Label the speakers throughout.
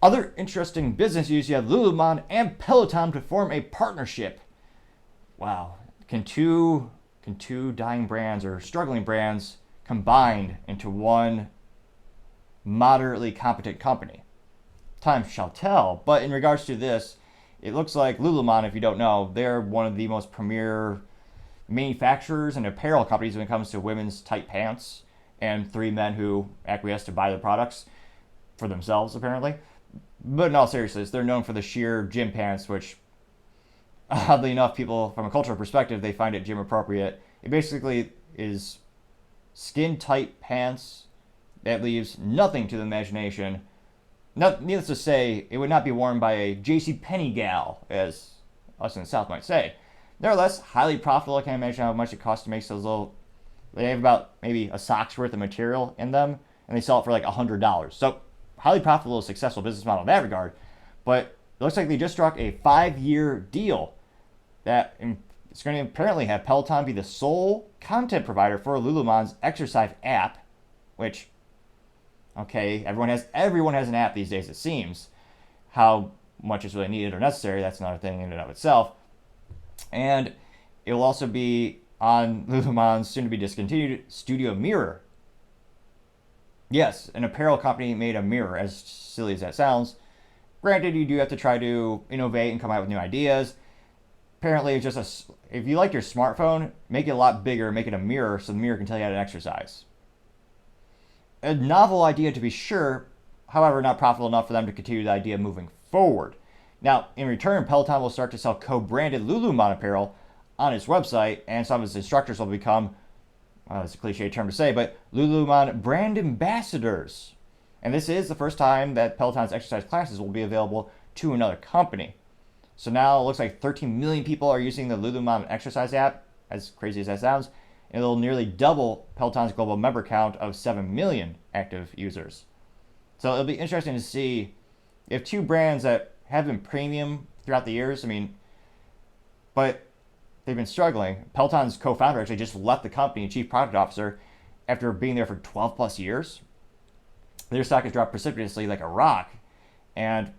Speaker 1: Other interesting business news, you have Lululemon and Peloton to form a partnership. Wow. Can two dying brands or struggling brands combined into one moderately competent company? Time shall tell. But in regards to this, it looks like Lululemon, if you don't know, they're one of the most premier manufacturers and apparel companies when it comes to women's tight pants, and three men who acquiesce to buy the products for themselves, apparently. But in all seriousness, they're known for the sheer gym pants, which, oddly enough, people from a cultural perspective, they find it gym appropriate. It basically is skin tight pants that leaves nothing to the imagination. Needless to say, it would not be worn by a JCPenney gal, as us in the South might say. Nevertheless, highly profitable. I can't imagine how much it costs to make those little. They have about maybe a sock's worth of material in them, and they sell it for like $100. So, highly profitable, successful business model in that regard. But it looks like they just struck a 5-year deal that it's going to apparently have Peloton be the sole content provider for Lululemon's exercise app, which, okay, everyone has an app these days, it seems. How much is really needed or necessary, that's another thing in and of itself. And it will also be on Lululemon's soon-to-be discontinued Studio Mirror. Yes, an apparel company made a mirror, as silly as that sounds. Granted, you do have to try to innovate and come out with new ideas. Apparently, it's just if you like your smartphone, make it a lot bigger, make it a mirror so the mirror can tell you how to exercise. A novel idea to be sure, however, not profitable enough for them to continue the idea moving forward. Now, in return, Peloton will start to sell co-branded Lululemon apparel on its website, and some of its instructors will become, well, it's a cliche term to say, but Lululemon brand ambassadors. And this is the first time that Peloton's exercise classes will be available to another company. So now it looks like 13 million people are using the Lululemon exercise app, as crazy as that sounds, and it'll nearly double Peloton's global member count of 7 million active users. So it'll be interesting to see if two brands that have been premium throughout the years, but they've been struggling. Peloton's co-founder actually just left the company, chief product officer, after being there for 12 plus years. Their stock has dropped precipitously like a rock, and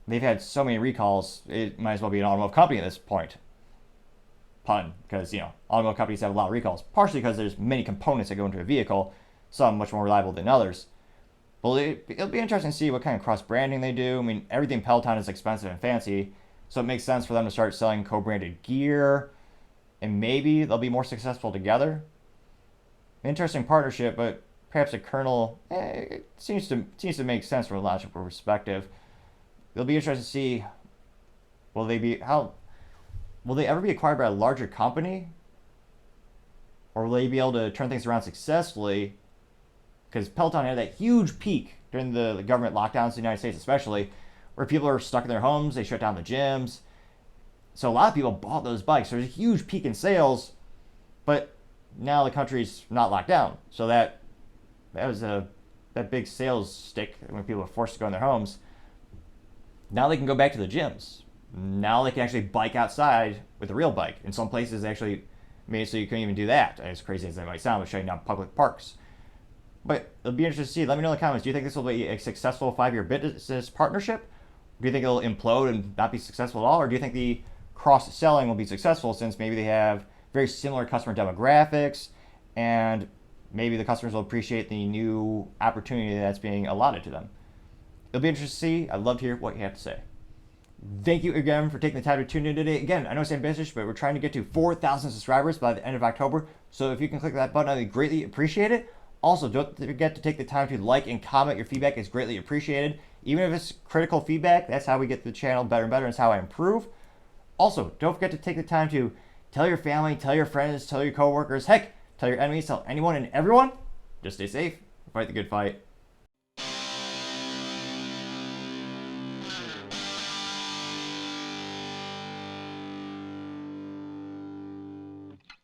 Speaker 1: they've had so many recalls, it might as well be an automotive company at this point. Pun, because, automotive companies have a lot of recalls, partially because there's many components that go into a vehicle, some much more reliable than others. Well, it'll be interesting to see what kind of cross-branding they do. Everything Peloton is expensive and fancy, so it makes sense for them to start selling co-branded gear, and maybe they'll be more successful together. Interesting partnership, but perhaps a kernel, it seems to make sense from a logical perspective. It'll be interesting to see, will they ever be acquired by a larger company? Or will they be able to turn things around successfully? Because Peloton had that huge peak during the government lockdowns in the United States especially, where people are stuck in their homes, they shut down the gyms. So a lot of people bought those bikes. There's a huge peak in sales, but now the country's not locked down. So that was that big sales stick when people were forced to go in their homes. Now they can go back to the gyms. Now they can actually bike outside with a real bike. In some places, they actually made it so you couldn't even do that. As crazy as that might sound, with shutting down public parks. But it'll be interesting to see. Let me know in the comments. Do you think this will be a successful 5-year business partnership? Do you think it'll implode and not be successful at all? Or do you think the cross-selling will be successful since maybe they have very similar customer demographics and maybe the customers will appreciate the new opportunity that's being allotted to them? It'll be interesting to see. I'd love to hear what you have to say. Thank you again for taking the time to tune in today. Again, I know it's ambitious, but we're trying to get to 4,000 subscribers by the end of October. So if you can click that button, I'd greatly appreciate it. Also, don't forget to take the time to like and comment. Your feedback is greatly appreciated. Even if it's critical feedback, that's how we get the channel better and better. It's how I improve. Also, don't forget to take the time to tell your family, tell your friends, tell your coworkers, heck, tell your enemies, tell anyone and everyone. Just stay safe, fight the good fight.